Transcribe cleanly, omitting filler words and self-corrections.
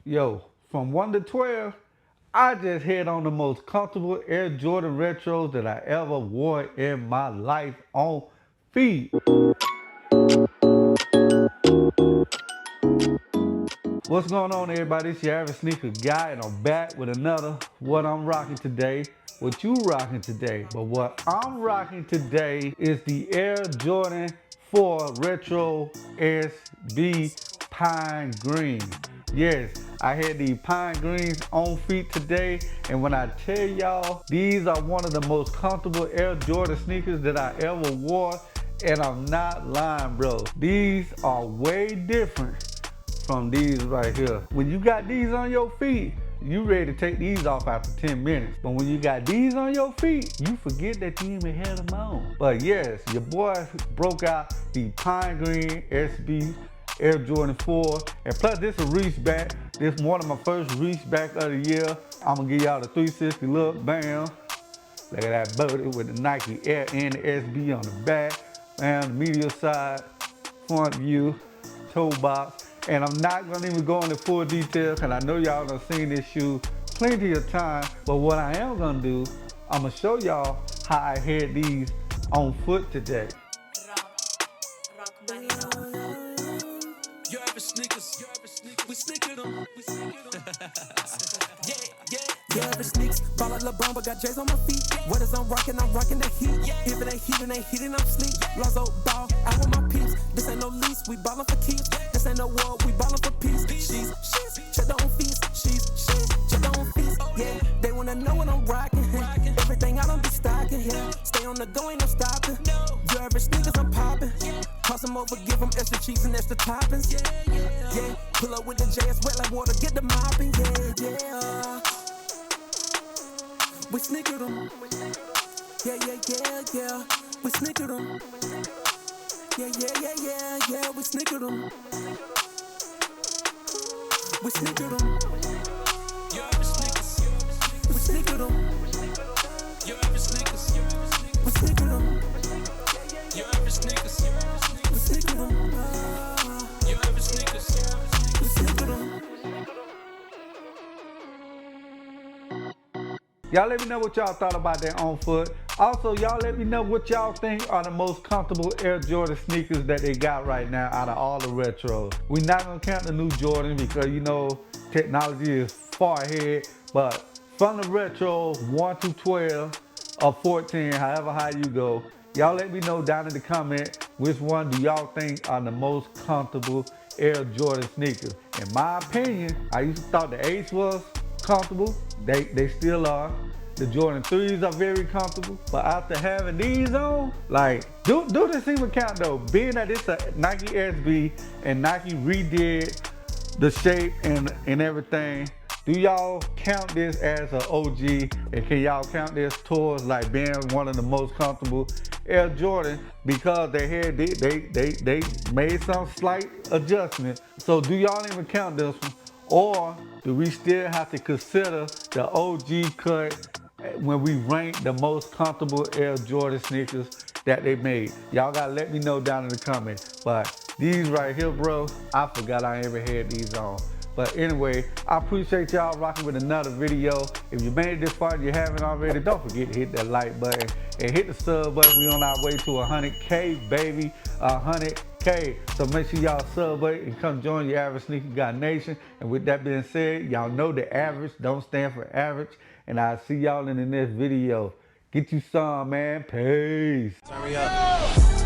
Yo, from 1 to 12, I just had on the most comfortable Air Jordan retros that I ever wore in my life on feet. What's going on, everybody? It's your average sneaker guy, and I'm back with another what I'm rocking today. What you rocking today? But what I'm rocking today is the Air Jordan 4 Retro SB Pine Green. Yes, I had the pine greens on feet today, and when I tell y'all, these are one of the most comfortable Air Jordan sneakers that I ever wore, and I'm not lying, bro. These are way different from these right here. When you got these on your feet, you ready to take these off after 10 minutes. But when you got these on your feet, you forget that you even had them on. But yes, your boy broke out the Pine Green SB Air Jordan 4. And plus this is a reach back. This is one of my first reach back of the year. I'm gonna give y'all the 360 look, bam. Look at that booty with the Nike Air and the SB on the back. Bam, the medial side, front view, toe box. And I'm not gonna even go into full detail because I know y'all done seen this shoe plenty of time. But what I am gonna do, I'm gonna show y'all how I had these on foot today. UrAvg'Snkrs, we sneaker them. UrAvg'Snkrs, ball like LeBron, but got J's on my feet. What is I'm rocking the heat. If it ain't heating, I'm sleep. Lonzo ball, out with my peeps. This ain't no lease, we ballin' for keeps. This ain't no war, we ballin' for peace. She's, check their own feast. She's, check their own feast. Yeah, they wanna know what I'm rocking. Everything I don't be stocking. Yeah, stay on the go, ain't no stopping. UrAvg'Snkrs, I'm popping. Toss them over, give them extra cheese and extra toppings. Yeah, pull up with the J, it's wet like water, get the mopping. Yeah. We sneaker them. Yeah. We sneaker them. Yeah. We sneaker them. We sneaker them. UrAvg'Snkrs. We sneaker them. UrAvg'Snkrs. We sneaker them. UrAvg'Snkrs. We sneaker them. UrAvg'Snkrs. We sneaker them. Y'all let me know what y'all thought about that on foot. Also, y'all let me know what y'all think are the most comfortable Air Jordan sneakers that they got right now out of all the retros. We're not gonna count the new Jordan because you know technology is far ahead, but from the retro 1 to 12 or 14, however high you go, y'all let me know down in the comment which one do y'all think are the most comfortable Air Jordan sneakers. In my opinion, I used to thought the Ace was comfortable. They still are. The Jordan 3s are very comfortable. But after having these on, like, do this even count though? Being that it's a Nike SB and Nike redid the shape and everything, do y'all count this as an OG? And can y'all count this towards like being one of the most comfortable Air Jordan? Because they made some slight adjustments. So do y'all even count this one? Or do we still have to consider the OG cut when we rank the most comfortable Air Jordan sneakers that they made? Y'all gotta let me know down in the comments. But these right here, bro, I forgot I ever had these on. But anyway, I appreciate y'all rocking with another video. If you made it this far and you haven't already, don't forget to hit that like button and hit the sub button. We on our way to 100K, baby, 100K. So make sure y'all sub it and come join your Average Sneaker Guy Nation. And with that being said, y'all know the average don't stand for average. And I'll see y'all in the next video. Get you some, man. Peace. Turn me up.